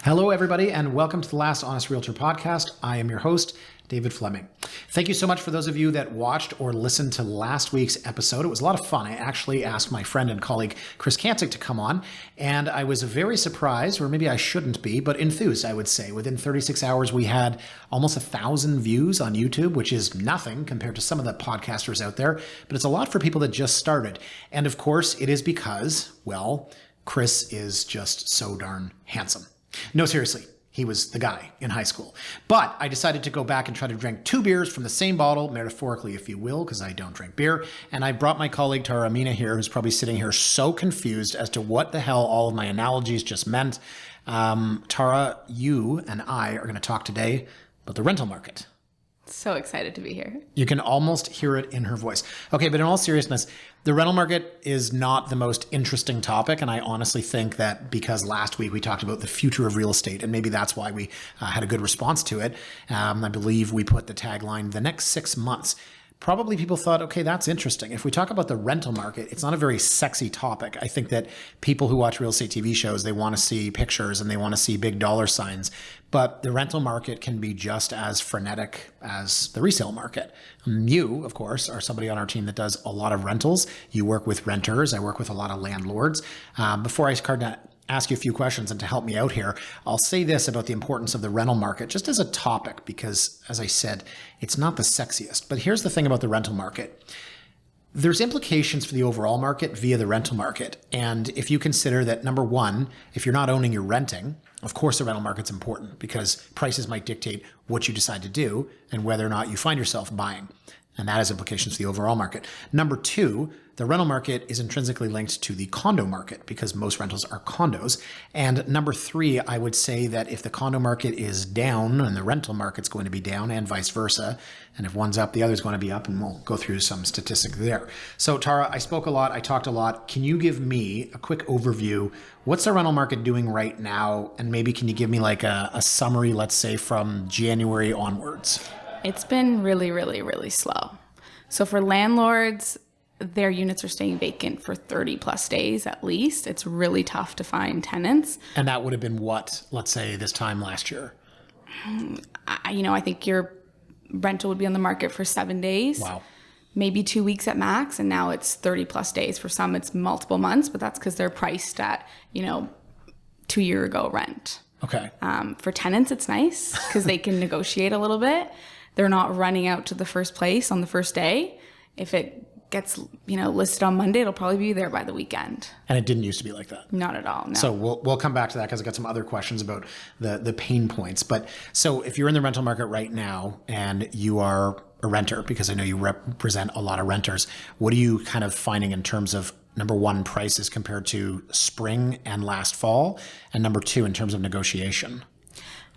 Hello, everybody, and welcome to the Last Honest Realtor podcast. I am your host, David Fleming. Thank you so much for those of you that watched or listened to last week's episode. It was a lot of fun. I actually asked my friend and colleague, Chris Kansick, to come on, and I was very surprised, or maybe I shouldn't be, but enthused, I would say. Within 36 hours, we had almost 1,000 views on YouTube, which is nothing compared to some of the podcasters out there, but it's a lot for people that just started. And of course, it is because, well, Chris is just so darn handsome. No, seriously, he was the guy in high school. But I decided to go back and try to drink 2 beers from the same bottle, metaphorically, if you will, because I don't drink beer. And I brought my colleague, Tara Amina, here, who's probably sitting here so confused as to what the hell all of my analogies just meant. Tara, you and I are going to talk today about the rental market. So excited to be here. You can almost hear it in her voice. Okay, but in all seriousness, the rental market is not the most interesting topic. And I honestly think that because last week we talked about the future of real estate, and maybe that's why we had a good response to it. I believe we put the tagline, the next 6 months. Probably people thought, okay, that's interesting. If we talk about the rental market, it's not a very sexy topic. I think that people who watch real estate TV shows, they want to see pictures and they want to see big dollar signs. But the rental market can be just as frenetic as the resale market. You, of course, are somebody on our team that does a lot of rentals. You work with renters. I work with a lot of landlords. Before I start to ask you a few questions and to help me out here, I'll say this about the importance of the rental market just as a topic, because as I said, it's not the sexiest. But here's the thing about the rental market. There's implications for the overall market via the rental market. And if you consider that, number one, if you're not owning, you're renting, of course the rental market's important because prices might dictate what you decide to do and whether or not you find yourself buying. And that has implications for the overall market. Number two, the rental market is intrinsically linked to the condo market because most rentals are condos. And number three, I would say that if the condo market is down and the rental market's going to be down and vice versa, and if one's up, the other's going to be up, and we'll go through some statistics there. So Tara, I spoke a lot, I talked a lot. Can you give me a quick overview? What's the rental market doing right now? And maybe can you give me like a summary, let's say from January onwards? It's been really slow. So for landlords, their units are staying vacant for 30 plus days at least. It's really tough to find tenants. And that would have been what, let's say this time last year? I think your rental would be on the market for 7 days. Wow. Maybe 2 weeks at max. And now it's 30 plus days. For some, it's multiple months, but that's because they're priced at, 2 year ago rent. Okay. For tenants, it's nice because they can negotiate a little bit. They're not running out to the first place on the first day. If it gets, listed on Monday, it'll probably be there by the weekend. And it didn't used to be like that. Not at all. No. So we'll come back to that because I got some other questions about the pain points. But so if you're in the rental market right now and you are a renter, because I know you represent a lot of renters, what are you kind of finding in terms of, number one, prices compared to spring and last fall, and number two, in terms of negotiation?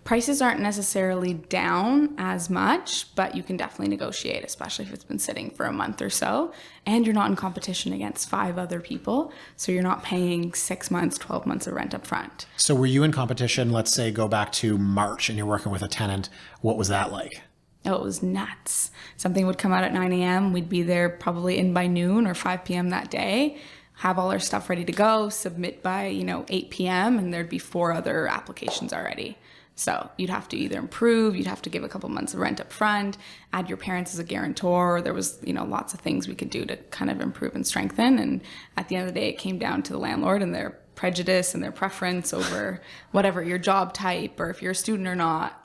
Prices aren't necessarily down as much, but you can definitely negotiate, especially if it's been sitting for a month or so. And you're not in competition against 5 other people. So you're not paying 6 months, 12 months of rent up front. So were you in competition, let's say, go back to March and you're working with a tenant? What was that like? Oh, it was nuts. Something would come out at 9 a.m. We'd be there probably in by noon or 5 p.m. that day, have all our stuff ready to go, submit by, 8 p.m. and there'd be 4 other applications already. So you'd have to either improve, you'd have to give a couple months of rent up front, add your parents as a guarantor. There was, lots of things we could do to kind of improve and strengthen. And at the end of the day, it came down to the landlord and their prejudice and their preference over whatever your job type or if you're a student or not.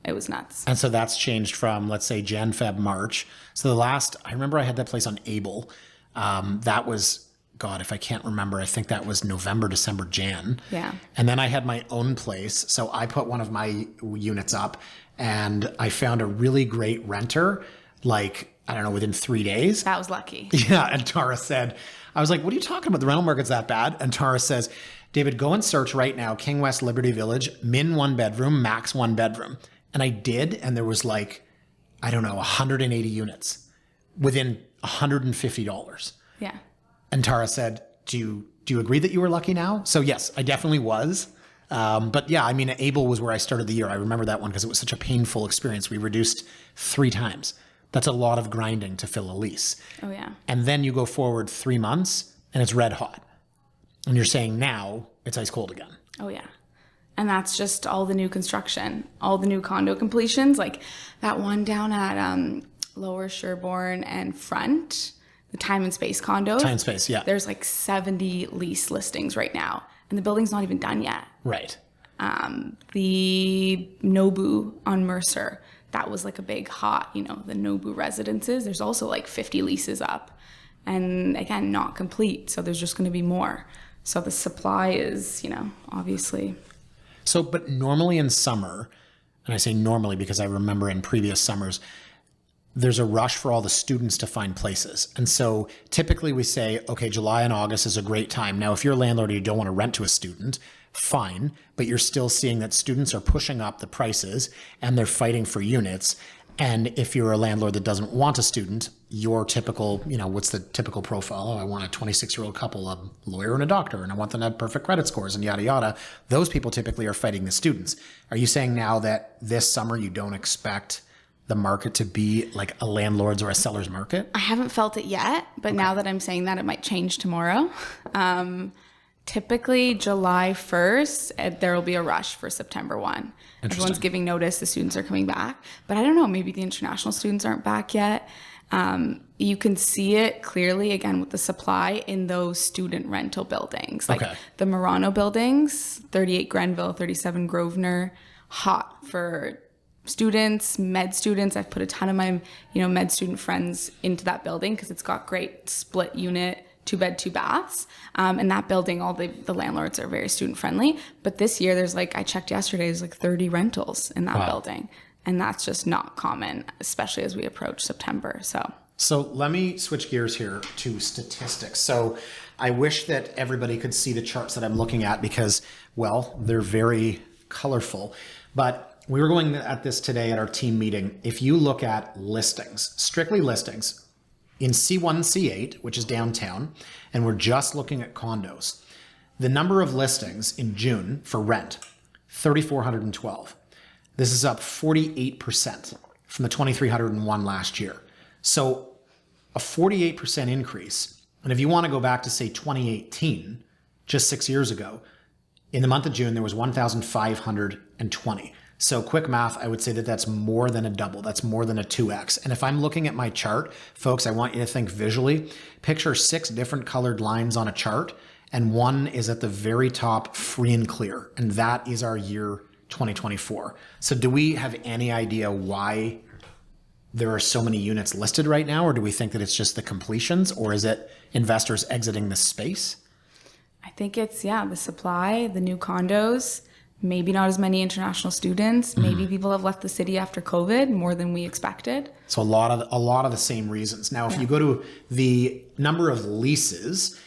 It was nuts. And so that's changed from, let's say, Jan, Feb, March. So I remember I had that place on Able. That was, God, if I can't remember, I think that was November, December, Jan. Yeah. And then I had my own place. So I put one of my units up and I found a really great renter, within 3 days. That was lucky. Yeah. And Tara said, I was like, what are you talking about? The rental market's that bad? And Tara says, David, go and search right now, King West Liberty Village, min 1 bedroom, max 1 bedroom. And I did. And there was 180 units within $150. Yeah. And Tara said, do you agree that you were lucky now? So yes, I definitely was. But yeah, Able was where I started the year. I remember that one because it was such a painful experience. We reduced 3 times. That's a lot of grinding to fill a lease. Oh yeah. And then you go forward 3 months and it's red hot. And you're saying now it's ice cold again. Oh yeah. And that's just all the new construction, all the new condo completions, like that one down at Lower Sherbourne and Front, the Time and Space condos. Time and Space, yeah. There's like 70 lease listings right now, and the building's not even done yet. Right. The Nobu on Mercer, that was like a big hot, the Nobu residences. There's also like 50 leases up, and again, not complete. So there's just going to be more. So the supply is, obviously. So, but normally in summer, and I say normally because I remember in previous summers, there's a rush for all the students to find places. And so typically we say, okay, July and August is a great time. Now, if you're a landlord and you don't want to rent to a student, fine, but you're still seeing that students are pushing up the prices and they're fighting for units. And if you're a landlord that doesn't want a student, your typical, what's the typical profile? Oh, I want a 26-year-old couple, a lawyer and a doctor, and I want them to have perfect credit scores and yada, yada. Those people typically are fighting the students. Are you saying now that this summer you don't expect the market to be like a landlord's or a seller's market? I haven't felt it yet, but now that I'm saying that, it might change tomorrow. Typically July 1st, there will be a rush for September 1. Everyone's giving notice, the students are coming back. But I don't know, maybe the international students aren't back yet. You can see it clearly, again, with the supply in those student rental buildings. Like the Murano buildings, 38 Grenville, 37 Grosvenor, hot for students, med students. I've put a ton of my, med student friends into that building because it's got great split unit, 2-bed, 2 baths. And that building, all the landlords are very student friendly. But this year there's I checked yesterday, there's 30 rentals in that building. And that's just not common, especially as we approach September. So let me switch gears here to statistics. So I wish that everybody could see the charts that I'm looking at because, well, they're very colorful. But we were going at this today at our team meeting. If you look at listings, strictly listings, in C1 and C8, which is downtown, and we're just looking at condos, the number of listings in June for rent, 3,412. This is up 48% from the 2,301 last year. So a 48% increase. And if you want to go back to, say, 2018, just 6 years ago, in the month of June, there was 1,520. So quick math, I would say that that's more than a double. That's more than a 2x. And if I'm looking at my chart, folks, I want you to think visually. Picture 6 different colored lines on a chart, and one is at the very top, free and clear. And that is our year 2024. So do we have any idea why there are so many units listed right now? Or do we think that it's just the completions? Or is it investors exiting the space? I think it's, the supply, the new condos, maybe not as many international students. Maybe people have left the city after COVID more than we expected. So a lot of the same reasons. Now, if you go to the number of leases,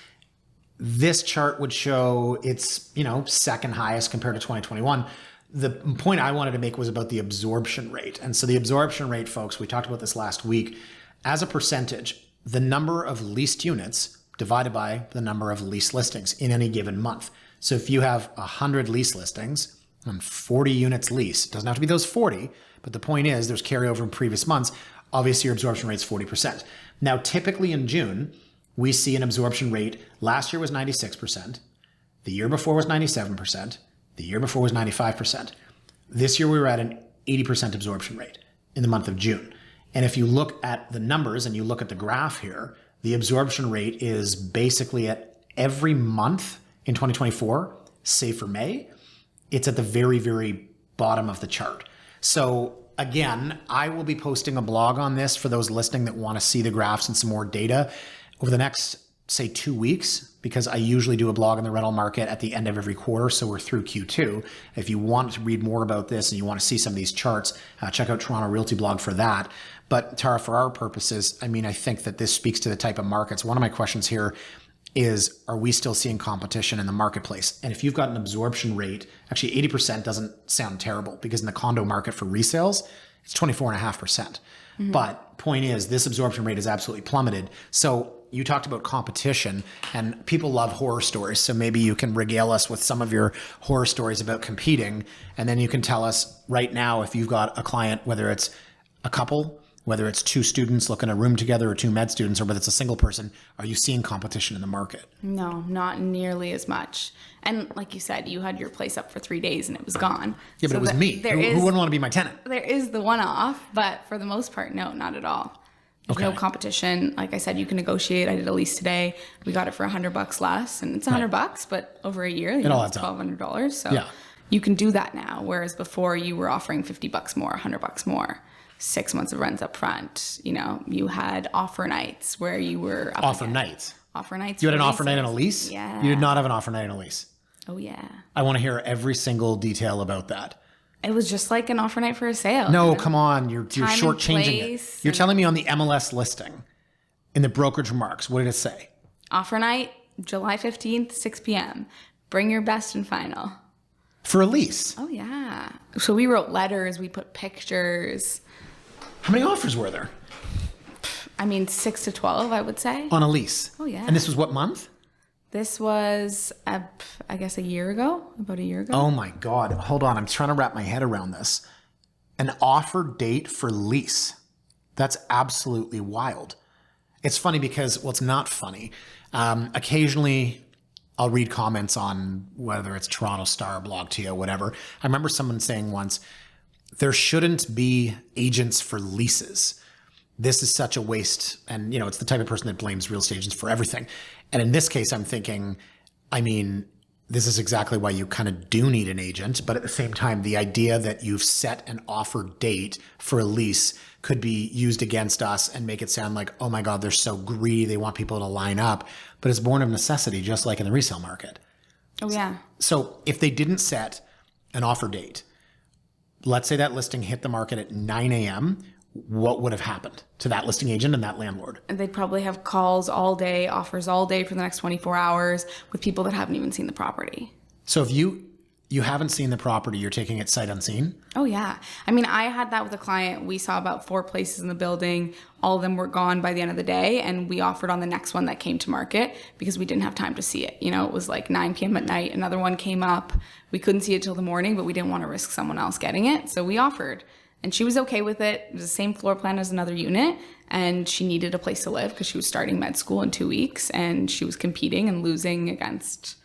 this chart would show it's, second highest compared to 2021. The point I wanted to make was about the absorption rate. And so the absorption rate, folks, we talked about this last week, as a percentage, the number of leased units divided by the number of lease listings in any given month. So if you have 100 lease listings and 40 units leased, it doesn't have to be those 40, but the point is there's carryover in previous months. Obviously, your absorption rate is 40%. Now, typically in June, we see an absorption rate. Last year was 96%. The year before was 97%. The year before was 95%. This year, we were at an 80% absorption rate in the month of June. And if you look at the numbers and you look at the graph here, the absorption rate is basically at every month in 2024, save for May, it's at the very, very bottom of the chart. So again, I will be posting a blog on this for those listening that want to see the graphs and some more data over the next, say, 2 weeks, because I usually do a blog on the rental market at the end of every quarter. So we're through Q2. If you want to read more about this and you want to see some of these charts, check out Toronto Realty blog for that. But Tara, for our purposes, I think that this speaks to the type of markets. One of my questions here is, are we still seeing competition in the marketplace? And if you've got an absorption rate, actually 80% doesn't sound terrible, because in the condo market for resales, it's 24.5%. But point is, this absorption rate is absolutely plummeted. So you talked about competition, and people love horror stories. So maybe you can regale us with some of your horror stories about competing. And then you can tell us right now, if you've got a client, whether it's a couple, whether it's 2 students looking at a room together or 2 med students, or whether it's a single person, are you seeing competition in the market? No, not nearly as much. And like you said, you had your place up for 3 days and it was gone. Yeah, but it was me. Who wouldn't want to be my tenant? There is the one-off, but for the most part, no, not at all. There's no competition. Like I said, you can negotiate. I did a lease today. We got it for $100 less, and it's $100, but over a year, it all adds $1,200. So you can do that now. Whereas before, you were offering $50 more, $100 more, 6 months of rents up front. You know, you had offer nights where you were offer nights. You had an offer night on a lease? Yeah. You did not have an offer night on a lease. Oh yeah. I want to hear every single detail about that. It was just like an offer night for a sale. No, come on. You're shortchanging it. You're telling me on the MLS listing, in the brokerage remarks, what did it say? Offer night, July 15th, 6 p.m. Bring your best and final. For a lease? Oh, yeah. So we wrote letters. We put pictures. How many offers were there? I mean, 6 to 12, I would say. On a lease? Oh, yeah. And this was what month? This was, I guess, about a year ago. Oh my God. Hold on. I'm trying to wrap my head around this. An offer date for lease. That's absolutely wild. It's funny because, well, it's not funny. Occasionally I'll read comments on whether it's Toronto Star, Blog TO, whatever. I remember someone saying once, there shouldn't be agents for leases. This is such a waste. And, you know, it's the type of person that blames real estate agents for everything. And in this case, I'm thinking, I mean, this is exactly why you kind of do need an agent. But at the same time, the idea that you've set an offer date for a lease could be used against us and make it sound like, oh my God, they're so greedy. They want people to line up. But it's born of necessity, just like in the resale market. Oh, yeah. So if they didn't set an offer date, let's say that listing hit the market at 9 a.m., what would have happened to that listing agent and that landlord? And they'd probably have calls all day, offers all day for the next 24 hours with people that haven't even seen the property. So if you haven't seen the property, you're taking it sight unseen? Oh, yeah. I mean, I had that with a client. We saw about 4 places in the building. All of them were gone by the end of the day. And we offered on the next one that came to market because we didn't have time to see it. You know, it was like 9 p.m. at night. Another one came up. We couldn't see it till the morning, but we didn't want to risk someone else getting it. So we offered. And she was okay with it. It was the same floor plan as another unit. And she needed a place to live because she was starting med school in 2 weeks. And she was competing and losing against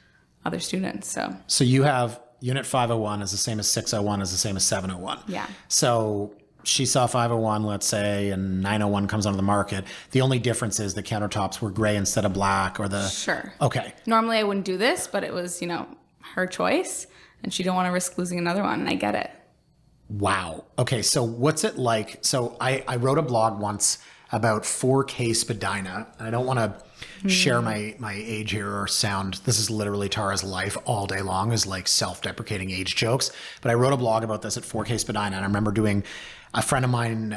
other students. So you have unit 501 is the same as 601 is the same as 701. Yeah. So she saw 501, let's say, and 901 comes onto the market. The only difference is the countertops were gray instead of black, or the... Sure. Okay. Normally I wouldn't do this, but it was, you know, her choice. And she didn't want to risk losing another one. And I get it. Wow. Okay, so what's it like? So I wrote a blog once about 4K Spadina. I don't want to share my age here or sound. This is literally Tara's life all day long, is like self-deprecating age jokes. But I wrote a blog about this at 4K Spadina, and I remember doing a friend of mine,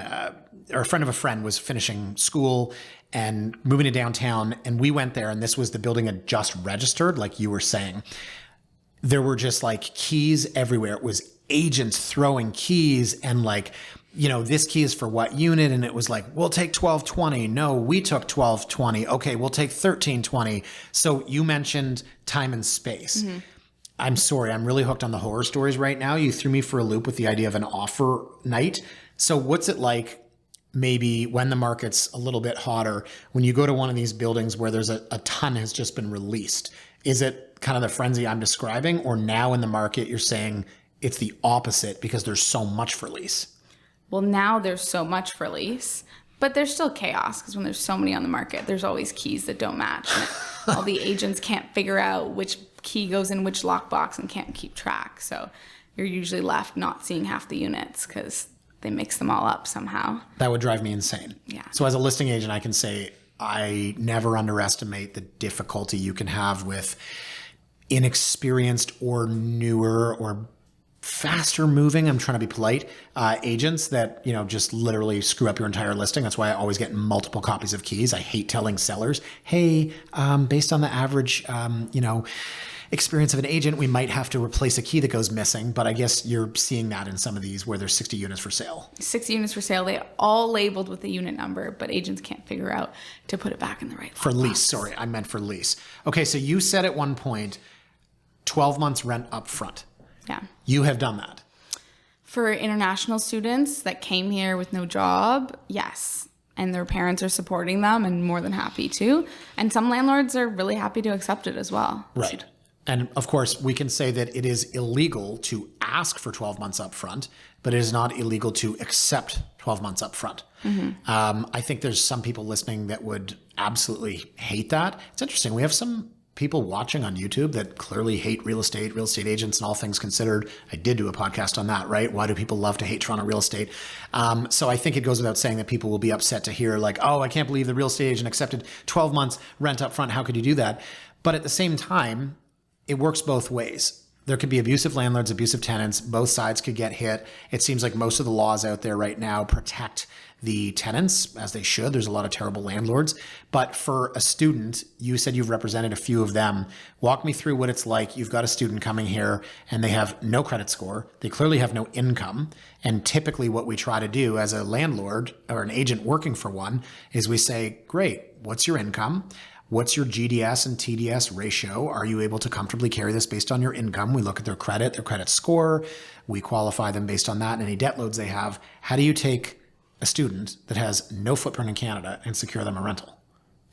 or a friend of a friend, was finishing school and moving to downtown, and we went there, and this was the building had just registered, like you were saying. There were just like keys everywhere. It was agents throwing keys and like, you know, this key is for what unit? And it was like, we'll take 1220. No, we took 1220. Okay, we'll take 1320. So you mentioned time and space. Mm-hmm. I'm sorry, I'm really hooked on the horror stories right now. You threw me for a loop with the idea of an offer night. So what's it like maybe when the market's a little bit hotter, when you go to one of these buildings where there's a ton has just been released? Is it kind of the frenzy I'm describing, or now in the market you're saying it's the opposite because there's so much for lease? Well, now there's so much for lease, but there's still chaos because when there's so many on the market, there's always keys that don't match. And all the agents can't figure out which key goes in which lockbox and can't keep track. So you're usually left not seeing half the units because they mix them all up somehow. That would drive me insane. Yeah. So as a listing agent, I can say I never underestimate the difficulty you can have with inexperienced or newer or faster moving, I'm trying to be polite, agents that, you know, just literally screw up your entire listing. That's why I always get multiple copies of keys. I hate telling sellers, hey, based on the average, you know, experience of an agent, we might have to replace a key that goes missing. But I guess you're seeing that in some of these where there's 60 units for sale. 60 units for sale. They all labeled with the unit number, but agents can't figure out to put it back in the right for lease. Sorry, I meant for lease. Okay, so you said at one point 12 months rent up front. Yeah. You have done that. For international students that came here with no job, yes. And their parents are supporting them and more than happy to. And some landlords are really happy to accept it as well. Right. And of course, we can say that it is illegal to ask for 12 months up front, but it is not illegal to accept 12 months up front. I think there's some people listening that would absolutely hate that. It's interesting. We have some people watching on YouTube that clearly hate real estate agents, and all things considered. I did do a podcast on that, right? Why do people love to hate Toronto real estate? So I think it goes without saying that people will be upset to hear like, oh, I can't believe the real estate agent accepted 12 months rent up front. How could you do that? But at the same time, it works both ways. There could be abusive landlords, abusive tenants. Both sides could get hit. It seems like most of the laws out there right now protect the tenants, as they should. There's a lot of terrible landlords. But for a student, you said you've represented a few of them. Walk me through what it's like. You've got a student coming here and they have no credit score. They clearly have no income. And typically what we try to do as a landlord or an agent working for one is we say, great, what's your income? What's your GDS and TDS ratio? Are you able to comfortably carry this based on your income? We look at their credit score. We qualify them based on that and any debt loads they have. How do you take a student that has no footprint in Canada and secure them a rental?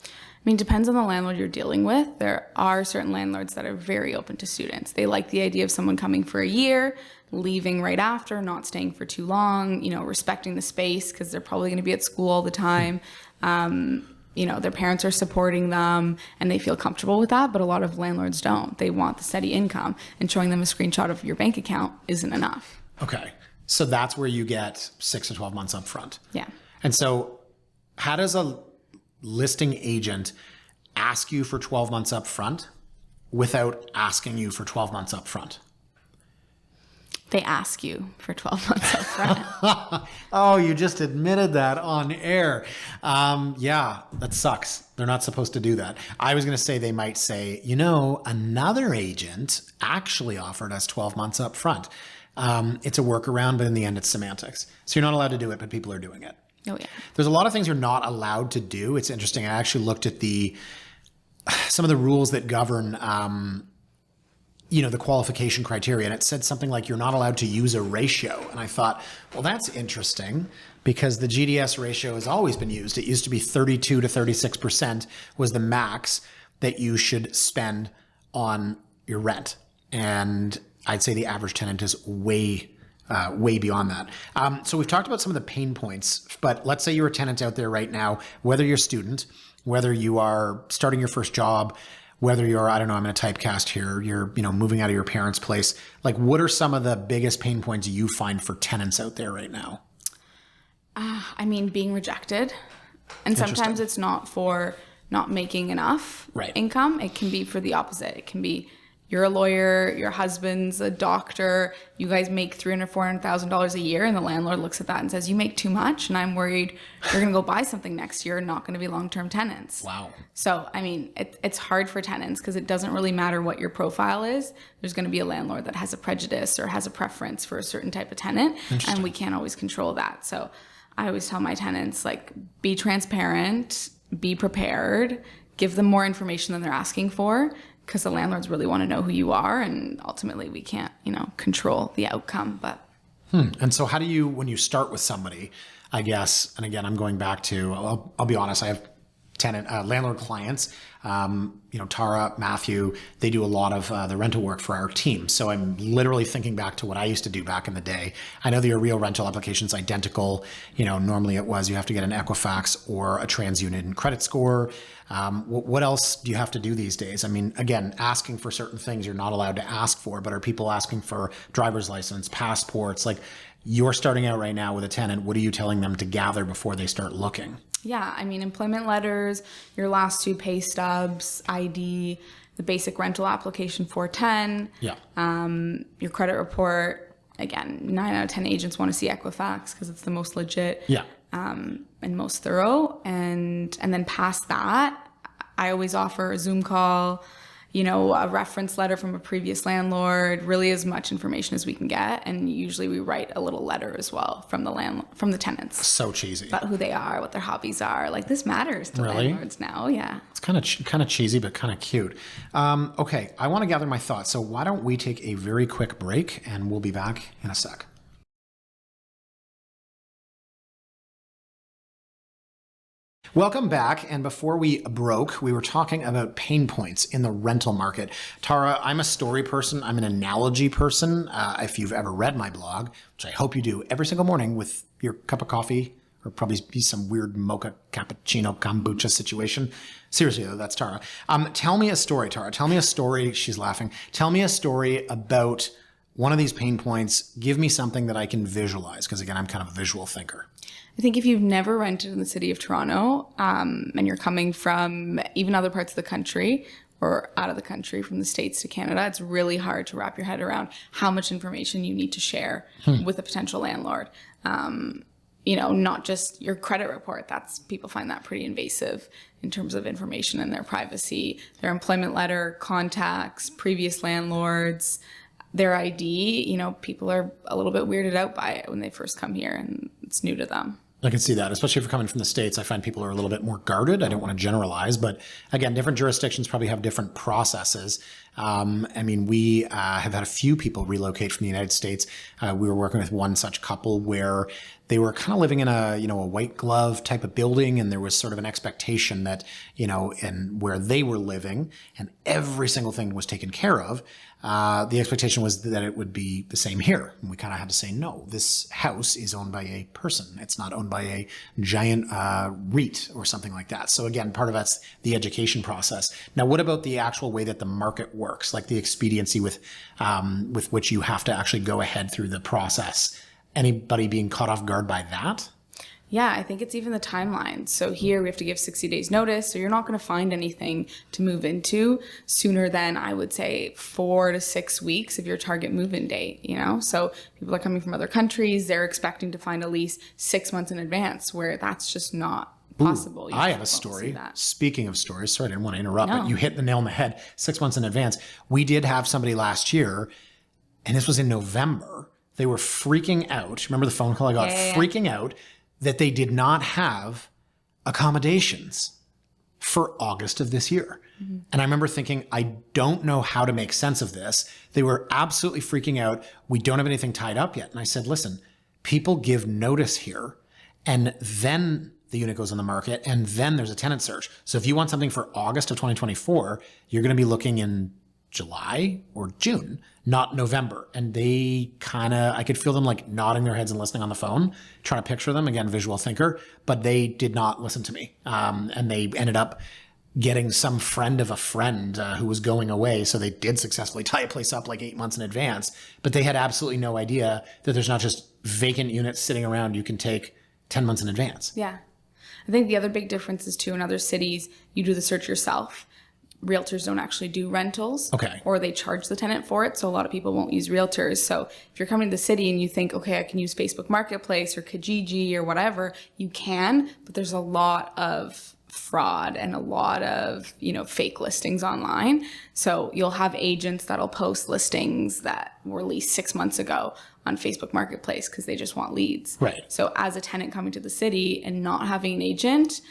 I mean, it depends on the landlord you're dealing with. There are certain landlords that are very open to students. They like the idea of someone coming for a year, leaving right after, not staying for too long, respecting the space because they're probably going to be at school all the time. Their parents are supporting them and they feel comfortable with that, but a lot of landlords don't. They want the steady income, and showing them a screenshot of your bank account isn't enough. Okay. So that's where you get 6 to 12 months up front. Yeah. And so how does a listing agent ask you for 12 months up front without asking you for 12 months up front? They ask you for 12 months up front. Oh, you just admitted that on air. Yeah, that sucks. They're not supposed to do that. I was going to say they might say, another agent actually offered us 12 months up front. It's a workaround, but in the end, it's semantics. So you're not allowed to do it, but people are doing it. Oh, yeah. There's a lot of things you're not allowed to do. It's interesting. I actually looked at some of the rules that govern the qualification criteria, and it said something like you're not allowed to use a ratio. And I thought, well, that's interesting because the GDS ratio has always been used. It used to be 32 to 36% was the max that you should spend on your rent. And I'd say the average tenant is way beyond that. So we've talked about some of the pain points, but let's say you're a tenant out there right now, whether you're a student, whether you are starting your first job, whether you're, I don't know, I'm going to typecast here, you're, moving out of your parents' place. Like, what are some of the biggest pain points you find for tenants out there right now? Being rejected. And sometimes it's not for not making enough income. It can be for the opposite. It can be you're a lawyer, your husband's a doctor, you guys make $300,000, $400,000 a year, and the landlord looks at that and says, you make too much, and I'm worried you're going to go buy something next year and not going to be long-term tenants. Wow. So, it's hard for tenants because it doesn't really matter what your profile is. There's going to be a landlord that has a prejudice or has a preference for a certain type of tenant, and we can't always control that. So I always tell my tenants, be transparent, be prepared, give them more information than they're asking for, because the landlords really want to know who you are, and ultimately we can't, control the outcome. But And so how do you, when you start with somebody, I guess, and again, I'm going back to, I'll be honest, I have landlord clients, Tara, Matthew, they do a lot of the rental work for our team. So I'm literally thinking back to what I used to do back in the day. I know the real rental application is identical. Normally it was, you have to get an Equifax or a TransUnion credit score. What else do you have to do these days? Again, asking for certain things you're not allowed to ask for, but are people asking for driver's license, passports? Like, you're starting out right now with a tenant. What are you telling them to gather before they start looking? Yeah, employment letters, your last 2 pay stubs, ID, the basic rental application 410, your credit report. Again, 9 out of 10 agents want to see Equifax because it's the most legit and most thorough. And then past that, I always offer a Zoom call, a reference letter from a previous landlord, really as much information as we can get. And usually we write a little letter as well from the tenants. So cheesy. About who they are, what their hobbies are. This matters to landlords now. Yeah. It's kind of cheesy, but kind of cute. Okay. I want to gather my thoughts. So why don't we take a very quick break and we'll be back in a sec. Welcome back. And before we broke, we were talking about pain points in the rental market. Tara, I'm a story person. I'm an analogy person. If you've ever read my blog, which I hope you do every single morning with your cup of coffee, or probably be some weird mocha cappuccino kombucha situation. Seriously though, that's Tara. Tell me a story, Tara. Tell me a story. She's laughing. Tell me a story about one of these pain points. Give me something that I can visualize, because again, I'm kind of a visual thinker. I think if you've never rented in the city of Toronto, and you're coming from even other parts of the country or out of the country, from the States to Canada, it's really hard to wrap your head around how much information you need to share with a potential landlord. Not just your credit report. People find that pretty invasive in terms of information and their privacy, their employment letter, contacts, previous landlords, their ID. People are a little bit weirded out by it when they first come here and it's new to them. I can see that, especially if you're coming from the States. I find people are a little bit more guarded. I don't want to generalize, but again, different jurisdictions probably have different processes. We have had a few people relocate from the United States. We were working with one such couple where they were kind of living in a white glove type of building, and there was sort of an expectation that, and where they were living and every single thing was taken care of. The expectation was that it would be the same here. And we kind of had to say, no, this house is owned by a person. It's not owned by a giant REIT or something like that. So again, part of that's the education process. Now, what about the actual way that the market works, like the expediency with which you have to actually go ahead through the process? Anybody being caught off guard by that? Yeah, I think it's even the timeline. So here we have to give 60 days notice. So you're not going to find anything to move into sooner than, I would say, 4 to 6 weeks of your target move-in date, So people are coming from other countries. They're expecting to find a lease 6 months in advance, where that's just not possible. I have a story. Speaking of stories, sorry, I didn't want to interrupt, but you hit the nail on the head. 6 months in advance. We did have somebody last year, and this was in November. They were freaking out. Remember the phone call I got? Freaking out that they did not have accommodations for August of this year. Mm-hmm. And I remember thinking, I don't know how to make sense of this. They were absolutely freaking out. We don't have anything tied up yet. And I said, listen, people give notice here, and then the unit goes on the market, and then there's a tenant search. So if you want something for August of 2024, you're going to be looking in July or June, not November. And they I could feel them like nodding their heads and listening on the phone, trying to picture them, again, visual thinker, but they did not listen to me. And they ended up getting some friend of a friend who was going away. So they did successfully tie a place up like 8 months in advance, but they had absolutely no idea that there's not just vacant units sitting around you can take 10 months in advance. Yeah. I think the other big difference is too, in other cities, you do the search yourself. Realtors don't actually do rentals, or they charge the tenant for it. So a lot of people won't use realtors. So if you're coming to the city and you think, okay, I can use Facebook Marketplace or Kijiji or whatever, you can, but there's a lot of fraud and a lot of, fake listings online. So you'll have agents that'll post listings that were leased 6 months ago on Facebook Marketplace because they just want leads. Right. So as a tenant coming to the city and not having an agent,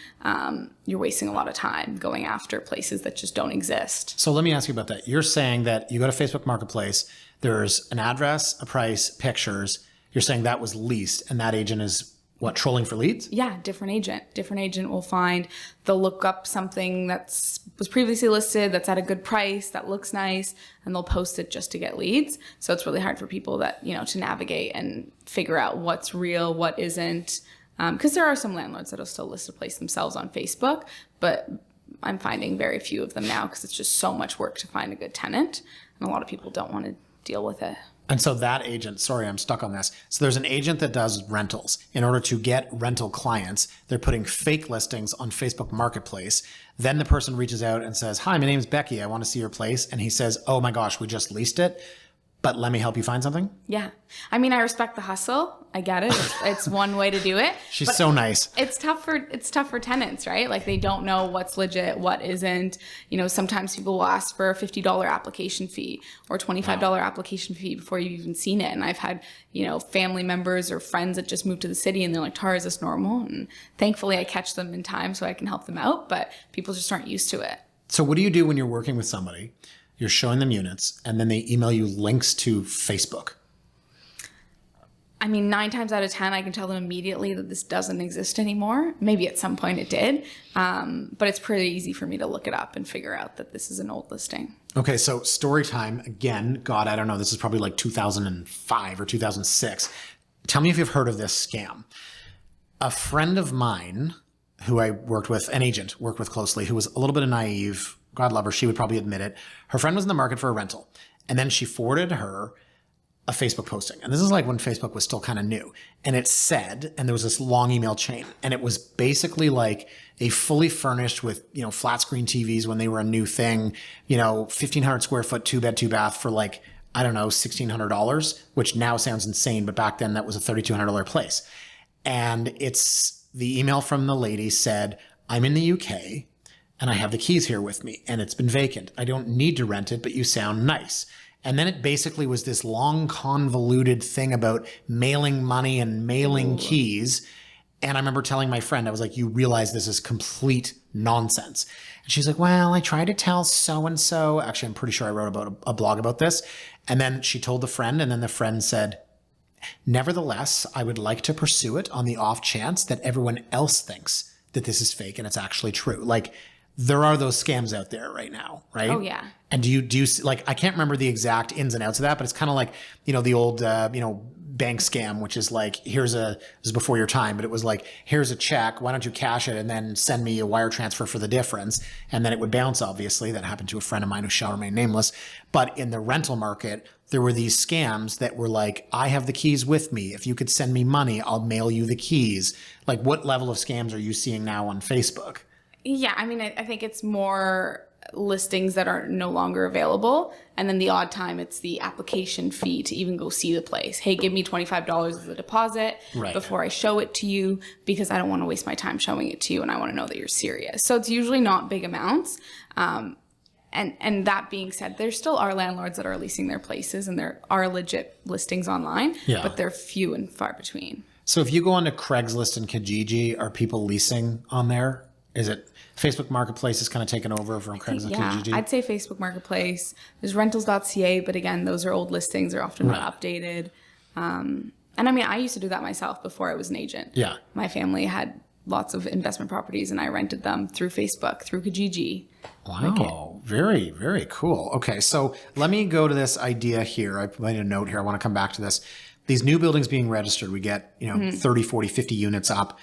you're wasting a lot of time going after places that just don't exist. So let me ask you about that. You're saying that you go to Facebook Marketplace, there's an address, a price, pictures. You're saying that was leased, and that agent is what, trolling for leads? Yeah, different agent will find, they'll look up something was previously listed, that's at a good price, that looks nice, and they'll post it just to get leads. So it's really hard for people that, to navigate and figure out what's real, what isn't. Because there are some landlords that'll still list a place themselves on Facebook, but I'm finding very few of them now because it's just so much work to find a good tenant, and a lot of people don't want to deal with it. And so that agent, sorry, I'm stuck on this. So there's an agent that does rentals. In order to get rental clients, they're putting fake listings on Facebook Marketplace. Then the person reaches out and says, hi, my name's Becky. I want to see your place. And he says, oh my gosh, we just leased it, but let me help you find something. Yeah. I mean, I respect the hustle. I get it. It's one way to do it. She's so nice. It's tough for tenants, right? Like they don't know what's legit, what isn't. Sometimes people will ask for a $50 application fee or $25 application fee before you've even seen it. And I've had, family members or friends that just moved to the city and they're like, Tara, is this normal? And thankfully I catch them in time so I can help them out, but people just aren't used to it. So what do you do when you're working with somebody, you're showing them units, and then they email you links to Facebook? I mean, 9 times out of 10, I can tell them immediately that this doesn't exist anymore. Maybe at some point it did, but it's pretty easy for me to look it up and figure out that this is an old listing. Okay, so story time again. God, I don't know. This is probably like 2005 or 2006. Tell me if you've heard of this scam. A friend of mine who I worked with, an agent, worked with closely, who was a little bit naive, God love her, she would probably admit it. Her friend was in the market for a rental, and then she forwarded her a Facebook posting. And this is like when Facebook was still kind of new. And it said, and there was this long email chain, and it was basically like a fully furnished with, flat screen TVs when they were a new thing, 1,500 square foot, 2-bed, 2-bath for like, I don't know, $1,600, which now sounds insane. But back then that was a $3,200 place. And it's the email from the lady said, I'm in the UK and I have the keys here with me and it's been vacant. I don't need to rent it, but you sound nice. And then it basically was this long convoluted thing about mailing money and mailing keys. And I remember telling my friend, I was like, you realize this is complete nonsense. And she's like, well, I tried to tell so-and-so. Actually, I'm pretty sure I wrote about a blog about this. And then she told the friend, and then the friend said, nevertheless, I would like to pursue it on the off chance that everyone else thinks that this is fake and it's actually true. Like, there are those scams out there right now, right? Oh, yeah. And do you like, I can't remember the exact ins and outs of that, but it's kind of like, the old, bank scam, which is like, this is before your time, but it was like, here's a check. Why don't you cash it and then send me a wire transfer for the difference? And then it would bounce, obviously. That happened to a friend of mine who shall remain nameless. But in the rental market, there were these scams that were like, I have the keys with me. If you could send me money, I'll mail you the keys. Like, what level of scams are you seeing now on Facebook? Yeah, I mean, I think it's more listings that are no longer available. And then the odd time it's the application fee to even go see the place. Hey, give me $25 as a deposit before I show it to you because I don't want to waste my time showing it to you and I want to know that you're serious. So it's usually not big amounts. And that being said, there still are landlords that are leasing their places and there are legit listings online, but they're few and far between. So if you go onto Craigslist and Kijiji, are people leasing on there? Is it Facebook Marketplace is kind of taken over from Craigslist and Kijiji? I'd say Facebook Marketplace. There's rentals.ca, but again, those are old listings. They're often not updated. And I mean, I used to do that myself before I was an agent. Yeah. My family had lots of investment properties and I rented them through Facebook, through Kijiji. Wow. Very, very cool. Okay. So let me go to this idea here. I made a note here. I want to come back to this. These new buildings being registered, we get, 30, 40, 50 units up.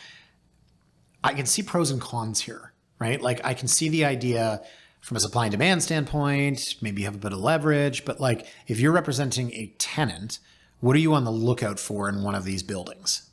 I can see pros and cons here, right? Like I can see the idea from a supply and demand standpoint, maybe you have a bit of leverage, but like if you're representing a tenant, what are you on the lookout for in one of these buildings?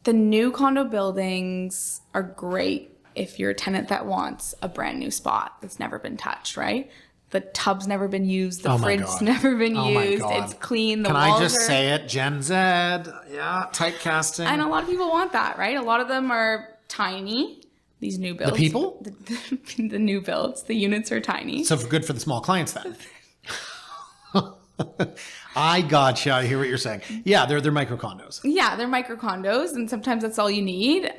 The new condo buildings are great if you're a tenant that wants a brand new spot that's never been touched, right? The tub's never been used. The fridge's never been used. It's clean. The walls Can I just say it? Gen Z. Yeah. Typecasting. And a lot of people want that, right? A lot of them are tiny. These new builds. The people? The new builds. The units are tiny. So good for the small clients then. I gotcha. I hear what you're saying. Yeah, they're micro condos. Yeah, they're micro condos, and sometimes that's all you need.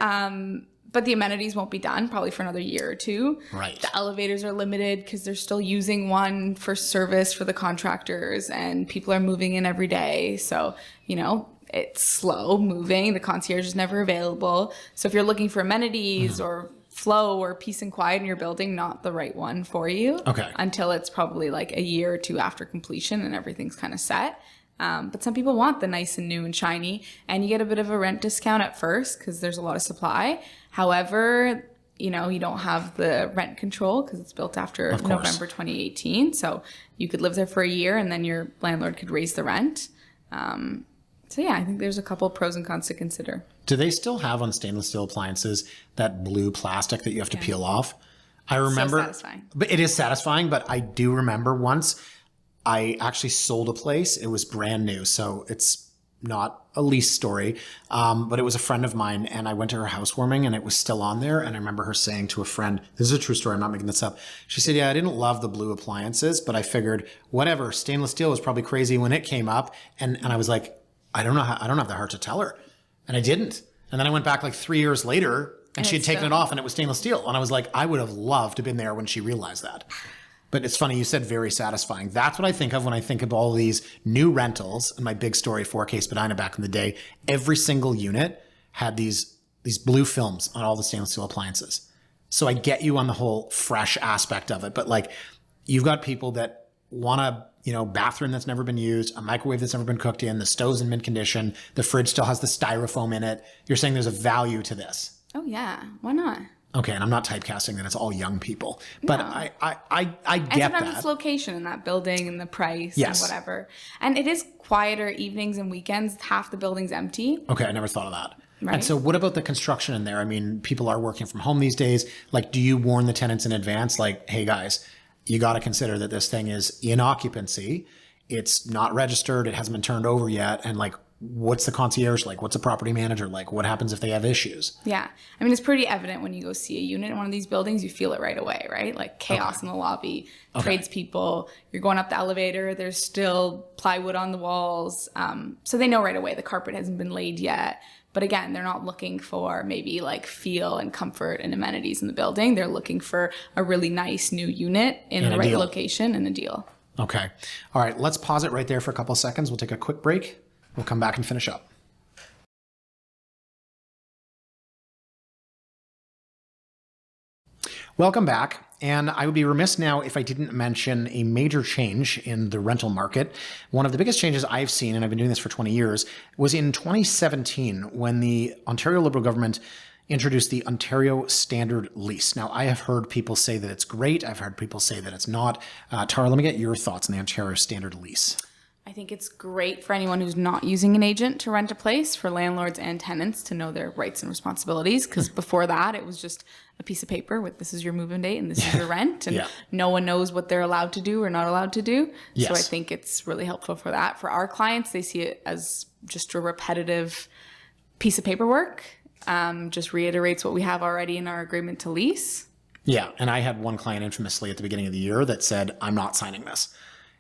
But the amenities won't be done probably for another year or two. Right. The elevators are limited because they're still using one for service for the contractors and people are moving in every day. So, it's slow moving. The concierge is never available. So if you're looking for amenities or flow or peace and quiet in your building, not the right one for you. Okay. Until it's probably like a year or two after completion and everything's kind of set. But some people want the nice and new and shiny, and you get a bit of a rent discount at first because there's a lot of supply. However, you don't have the rent control because it's built after November 2018. So you could live there for a year and then your landlord could raise the rent. So yeah, I think there's a couple pros and cons to consider. Do they still have on stainless steel appliances that blue plastic that you have to peel off? I remember, so satisfying. But it is satisfying. But I do remember once I actually sold a place. It was brand new, so it's not a lease story. But it was a friend of mine, and I went to her housewarming, and it was still on there. And I remember her saying to a friend, "This is a true story. I'm not making this up." She said, "Yeah, I didn't love the blue appliances, but I figured whatever. Stainless steel was probably crazy when it came up." And I was like, I don't have the heart to tell her. And I didn't. And then I went back like 3 years later and she had taken it off and it was stainless steel. And I was like, I would have loved to have been there when she realized that. But it's funny, you said very satisfying. That's what I think of when I think of all these new rentals. In my big story 4K Spadina back in the day, every single unit had these blue films on all the stainless steel appliances. So I get you on the whole fresh aspect of it, but like you've got people that want a bathroom that's never been used, a microwave that's never been cooked in, the stove's in mint condition, the fridge still has the styrofoam in it. You're saying there's a value to this. Oh yeah, why not? Okay, and I'm not typecasting that it's all young people, but no. I get and sometimes that. It's location in that building and the price Yes. and whatever. And it is quieter evenings and weekends. Half the building's empty. Okay, I never thought of that. Right. And so what about the construction in there? I mean, people are working from home these days. Like, do you warn the tenants in advance? Like, hey guys, you got to consider that this thing is in occupancy. It's not registered. It hasn't been turned over yet. And like, what's the concierge like? What's a property manager like? What happens if they have issues? Yeah. I mean, it's pretty evident when you go see a unit in one of these buildings, you feel it right away, right? Like chaos in the lobby, tradespeople, you're going up the elevator, there's still plywood on the walls. So they know right away the carpet hasn't been laid yet. But again, they're not looking for maybe like feel and comfort and amenities in the building. They're looking for a really nice new unit in the right location and a deal. Okay. All right. Let's pause it right there for a couple of seconds. We'll take a quick break. We'll come back and finish up. Welcome back. And I would be remiss now if I didn't mention a major change in the rental market. One of the biggest changes I've seen, and I've been doing this for 20 years, was in 2017 when the Ontario Liberal government introduced the Ontario Standard Lease. Now, I have heard people say that it's great. I've heard people say that it's not. Tara, let me get your thoughts on the Ontario Standard Lease. I think it's great for anyone who's not using an agent to rent a place, for landlords and tenants to know their rights and responsibilities. Because before that, it was just a piece of paper with this is your move-in date and this is your rent. And no one knows what they're allowed to do or not allowed to do. Yes. So I think it's really helpful for that. For our clients, they see it as just a repetitive piece of paperwork. Just reiterates what we have already in our agreement to lease. Yeah. And I had one client infamously at the beginning of the year that said, I'm not signing this.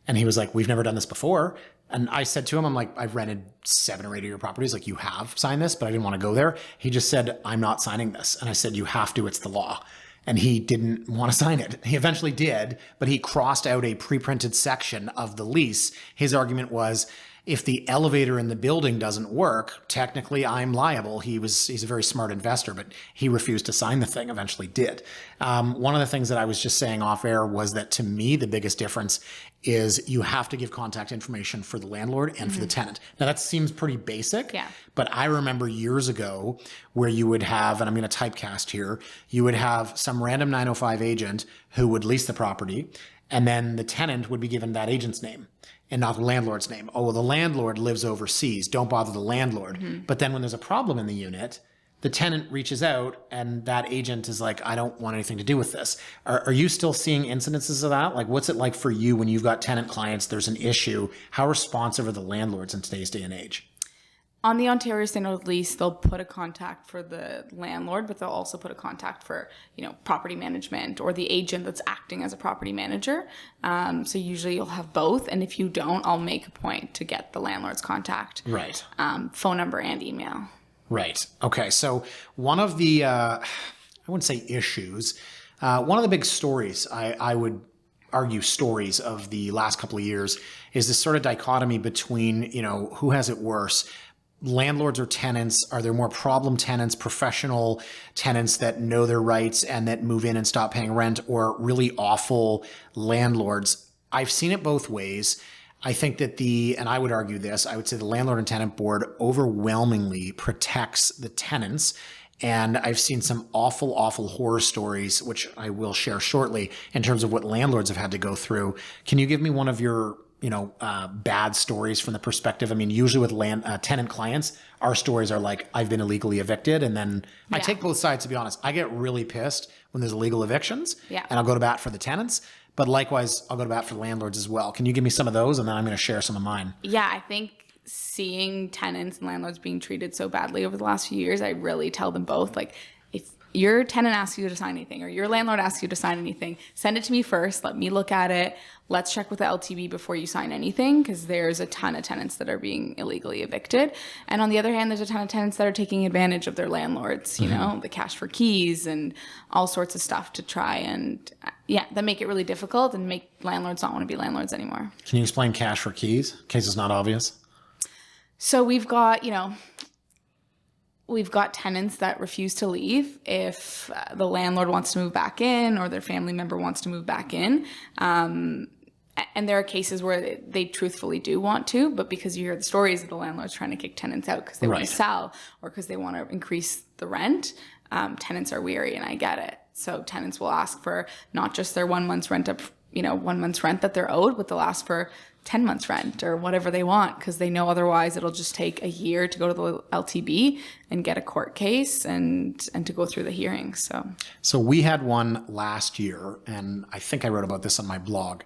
And he was like, we've never done this before. And I said to him, I'm like, I've rented 7 or 8 of your properties. Like, you have signed this, but I didn't want to go there. He just said, I'm not signing this. And I said, you have to, it's the law. And he didn't want to sign it. He eventually did, but he crossed out a pre-printed section of the lease. His argument was, if the elevator in the building doesn't work, technically I'm liable. He's a very smart investor, but he refused to sign the thing, eventually did. One of the things that I was just saying off air was that to me, the biggest difference is you have to give contact information for the landlord and for the tenant. Now that seems pretty basic, but I remember years ago where you would have, and I'm going to typecast here, you would have some random 905 agent who would lease the property, and then the tenant would be given that agent's name and not the landlord's name. Oh, well, the landlord lives overseas. Don't bother the landlord. But then when there's a problem in the unit, the tenant reaches out and that agent is like, I don't want anything to do with this. Are you still seeing incidences of that? Like, what's it like for you when you've got tenant clients, there's an issue? How responsive are the landlords in today's day and age? On the Ontario Standard Lease, they'll put a contact for the landlord, but they'll also put a contact for, property management or the agent that's acting as a property manager. So usually you'll have both. And if you don't, I'll make a point to get the landlord's contact. Right. Phone number and email. Right. Okay. So one of the, I wouldn't say issues, one of the big stories, I would argue stories of the last couple of years is this sort of dichotomy between, who has it worse. Landlords or tenants? Are there more problem tenants, professional tenants that know their rights and that move in and stop paying rent, or really awful landlords? I've seen it both ways. I think that and I would argue this, I would say the landlord and tenant board overwhelmingly protects the tenants. And I've seen some awful, awful horror stories, which I will share shortly, in terms of what landlords have had to go through. Can you give me one of your bad stories from the perspective? I mean, usually with tenant clients, our stories are like, I've been illegally evicted. And then I take both sides, to be honest. I get really pissed when there's illegal evictions and I'll go to bat for the tenants, but likewise, I'll go to bat for landlords as well. Can you give me some of those? And then I'm going to share some of mine. Yeah, I think seeing tenants and landlords being treated so badly over the last few years, I really tell them both, like, your tenant asks you to sign anything or your landlord asks you to sign anything, send it to me first. Let me look at it. Let's check with the LTB before you sign anything, because there's a ton of tenants that are being illegally evicted. And on the other hand, there's a ton of tenants that are taking advantage of their landlords, you know, the cash for keys and all sorts of stuff to try and, that make it really difficult and make landlords not want to be landlords anymore. Can you explain cash for keys, in case it's not obvious? So we've got tenants that refuse to leave if the landlord wants to move back in or their family member wants to move back in. And there are cases where they truthfully do want to, but because you hear the stories of the landlords trying to kick tenants out because they want to sell or because they want to increase the rent, tenants are weary, and I get it. So tenants will ask for not just their 1 month's rent 1 month's rent that they're owed, but they'll ask for 10 months rent or whatever they want, because they know otherwise it'll just take a year to go to the LTB and get a court case and to go through the hearings. So we had one last year, and I think I wrote about this on my blog.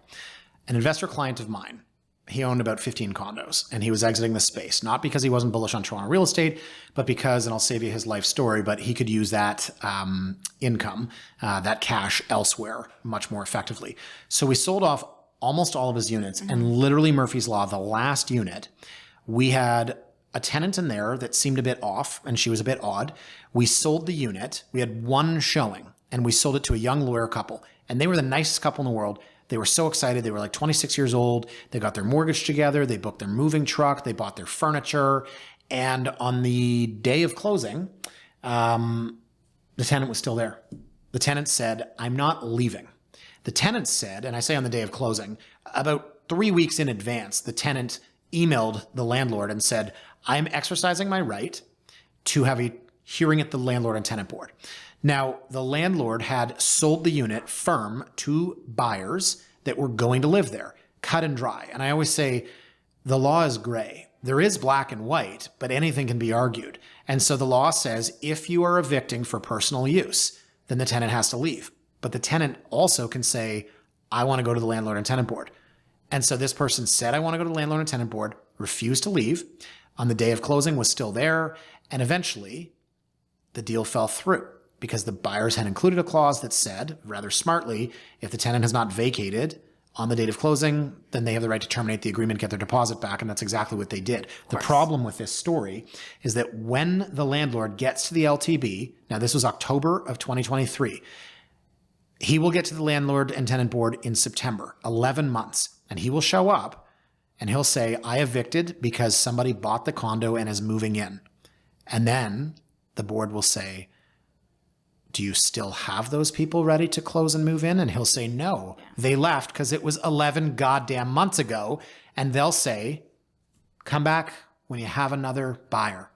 An investor client of mine, he owned about 15 condos, and he was exiting the space, not because he wasn't bullish on Toronto real estate, but because, and I'll save you his life story, but he could use that income, that cash elsewhere much more effectively. So we sold off almost all of his units, and literally Murphy's Law, the last unit, we had a tenant in there that seemed a bit off, and she was a bit odd. We sold the unit. We had one showing, and we sold it to a young lawyer couple, and they were the nicest couple in the world. They were so excited. They were like 26 years old. They got their mortgage together. They booked their moving truck. They bought their furniture. And on the day of closing, the tenant was still there. The tenant said, "I'm not leaving." The tenant said, and I say on the day of closing, about 3 weeks in advance, the tenant emailed the landlord and said, "I'm exercising my right to have a hearing at the landlord and tenant board." Now, the landlord had sold the unit firm to buyers that were going to live there, cut and dry. And I always say the law is gray. There is black and white, but anything can be argued. And so the law says if you are evicting for personal use, then the tenant has to leave. But the tenant also can say, "I want to go to the landlord and tenant board." And so this person said, "I want to go to the landlord and tenant board," refused to leave. On the day of closing was still there. And eventually the deal fell through, because the buyers had included a clause that said, rather smartly, if the tenant has not vacated on the date of closing, then they have the right to terminate the agreement, get their deposit back, and that's exactly what they did. The problem with this story is that when the landlord gets to the LTB, now this was October of 2023, he will get to the landlord and tenant board in September, 11 months, and he will show up and he'll say, "I evicted because somebody bought the condo and is moving in." And then the board will say, "Do you still have those people ready to close and move in?" And he'll say, "No, they left because it was 11 goddamn months ago." And they'll say, "Come back when you have another buyer."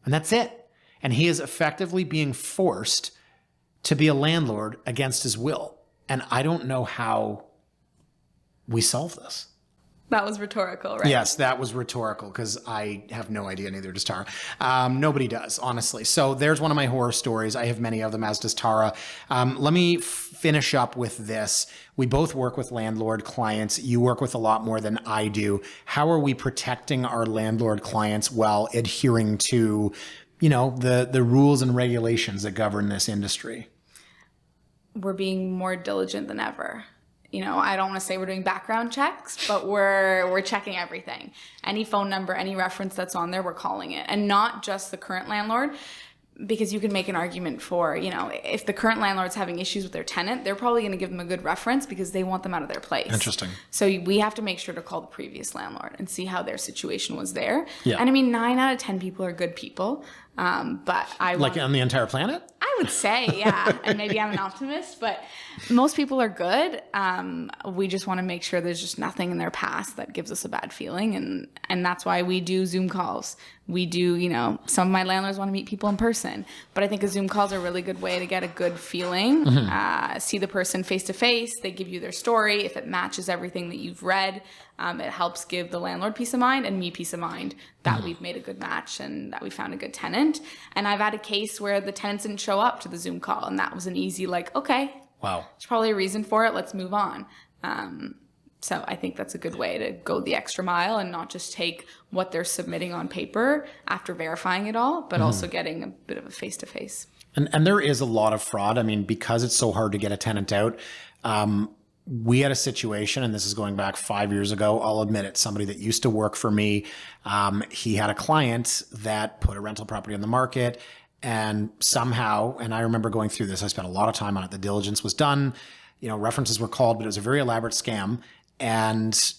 And that's it. And he is effectively being forced to be a landlord against his will. And I don't know how we solve this. That was rhetorical, right? Yes, that was rhetorical, because I have no idea, neither does Tara. Nobody does, honestly. So there's one of my horror stories. I have many of them, as does Tara. Let me finish up with this. We both work with landlord clients. You work with a lot more than I do. How are we protecting our landlord clients while adhering to, the rules and regulations that govern this industry? We're being more diligent than ever. I don't want to say we're doing background checks, but we're checking everything. Any phone number, any reference that's on there, we're calling it. And not just the current landlord, because you can make an argument for, if the current landlord's having issues with their tenant, they're probably going to give them a good reference because they want them out of their place. Interesting. So we have to make sure to call the previous landlord and see how their situation was there. Yeah. And 9 out of 10 people are good people. But like on the entire planet? I would say, yeah. And maybe I'm an optimist, but most people are good. We just want to make sure there's just nothing in their past that gives us a bad feeling. And that's why we do Zoom calls. We do, some of my landlords want to meet people in person, but I think a Zoom call is a really good way to get a good feeling, see the person face to face. They give you their story. If it matches everything that you've read, it helps give the landlord peace of mind and me peace of mind that we've made a good match and that we found a good tenant. And I've had a case where the tenants didn't show up to the Zoom call, and that was an easy, okay, wow, there's probably a reason for it. Let's move on. So I think that's a good way to go the extra mile and not just take what they're submitting on paper after verifying it all, but also getting a bit of a face-to-face. And there is a lot of fraud. I mean, because it's so hard to get a tenant out, we had a situation, and this is going back 5 years ago. I'll admit it. Somebody that used to work for me, he had a client that put a rental property on the market, and somehow, and I remember going through this, I spent a lot of time on it. The diligence was done, references were called, but it was a very elaborate scam. And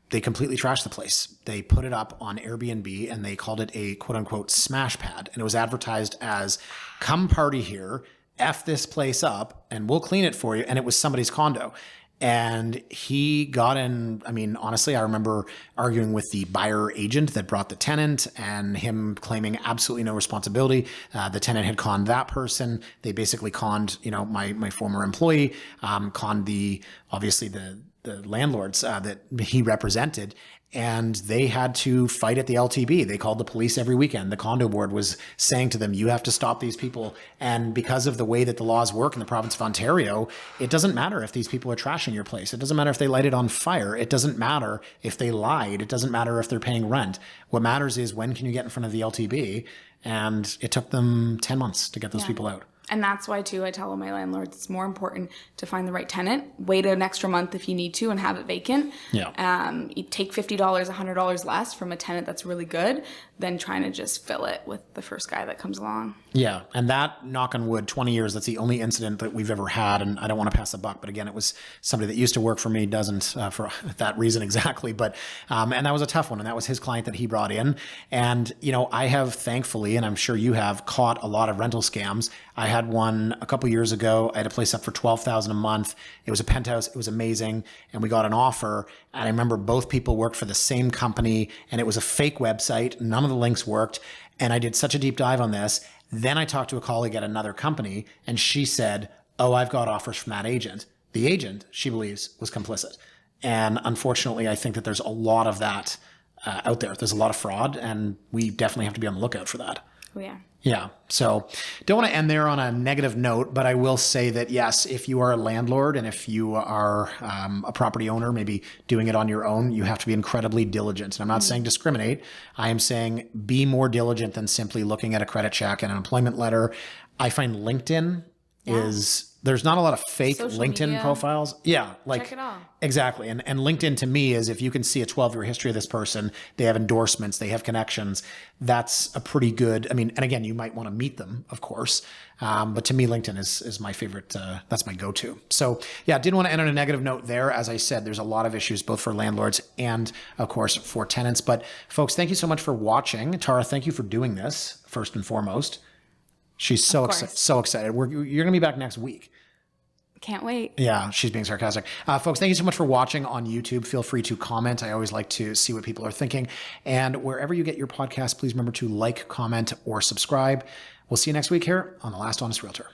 they completely trashed the place. They put it up on Airbnb and they called it a quote unquote smash pad. And it was advertised as, come party here, F this place up, and we'll clean it for you. And it was somebody's condo. And he got in, I mean, honestly, I remember arguing with the buyer agent that brought the tenant and him claiming absolutely no responsibility. The tenant had conned that person. They basically conned, my former employee, conned obviously the landlords that he represented, and they had to fight at the LTB. They called the police every weekend. The condo board was saying to them, you have to stop these people. And because of the way that the laws work in the province of Ontario, it doesn't matter if these people are trashing your place. It doesn't matter if they light it on fire. It doesn't matter if they lied. It doesn't matter if they're paying rent. What matters is, when can you get in front of the LTB? And it took them 10 months to get those people out. And that's why, too, I tell all my landlords, it's more important to find the right tenant. Wait an extra month if you need to and have it vacant. Yeah. You take $50, $100 less from a tenant that's really good than trying to just fill it with the first guy that comes along. Yeah. And that, knock on wood, 20 years, that's the only incident that we've ever had. And I don't want to pass the buck, but again, it was somebody that used to work for me, doesn't for that reason exactly. But, and that was a tough one. And that was his client that he brought in. And, I have thankfully, and I'm sure you have, caught a lot of rental scams. I had one a couple years ago. I had a place up for $12,000 a month. It was a penthouse. It was amazing. And we got an offer. And I remember both people worked for the same company, and it was a fake website. None of the links worked. And I did such a deep dive on this. Then I talked to a colleague at another company, and she said, oh, I've got offers from that agent. The agent, she believes, was complicit. And unfortunately, I think that there's a lot of that out there. There's a lot of fraud, and we definitely have to be on the lookout for that. Oh, yeah. Yeah. So don't want to end there on a negative note, but I will say that, yes, if you are a landlord and if you are a property owner, maybe doing it on your own, you have to be incredibly diligent. And I'm not saying discriminate. I am saying be more diligent than simply looking at a credit check and an employment letter. I find LinkedIn there's not a lot of fake Social LinkedIn media. profiles. Yeah. Like, Check it all. Exactly. And LinkedIn to me is, if you can see a 12-year history of this person, they have endorsements, they have connections. That's a pretty good, and again, you might want to meet them, of course. But to me, LinkedIn is my favorite. That's my go-to. So yeah, didn't want to end on a negative note there. As I said, there's a lot of issues both for landlords and of course for tenants. But folks, thank you so much for watching. Tara, thank you for doing this first and foremost. She's so excited. So excited. You're going to be back next week. Can't wait. Yeah, she's being sarcastic. Folks, thank you so much for watching on YouTube. Feel free to comment. I always like to see what people are thinking. And wherever you get your podcast, please remember to like, comment, or subscribe. We'll see you next week here on The Last Honest Realtor.